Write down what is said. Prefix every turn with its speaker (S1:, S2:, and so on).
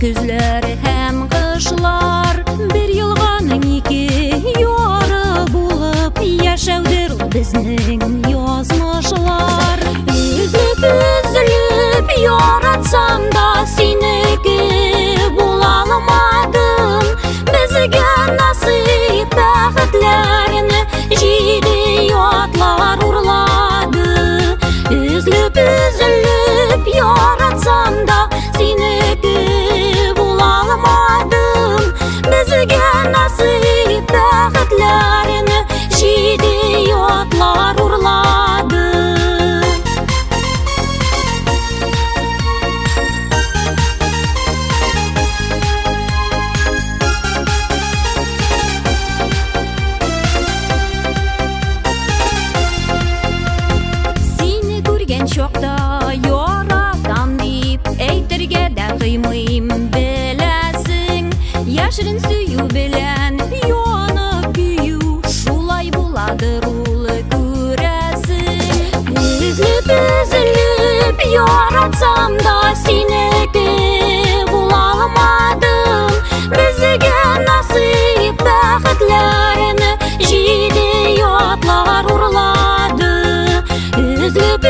S1: Күзләр һәм кышлар, бер елганың ике яры булып яшәүдер ул безнең язмышлар. Üzülüp яратсам да синеке була алмадым. Безгә насыйп бәхетләрне җиде атлар урлады. Üzülüp яратсам да синеке була алмадым. Безгә насыйп бәхетләрне җиде атлар урлады. Чакта яратам дип әйтергә дә кыймыйм, беләсең. Яшерен сөю белән янып көю, шулай буладыр ул күрәсең. Üzülüp яратсам да синеке була алмадым. Безгә насыйп бәхетләрне җиде атлар урлады. Üzülüp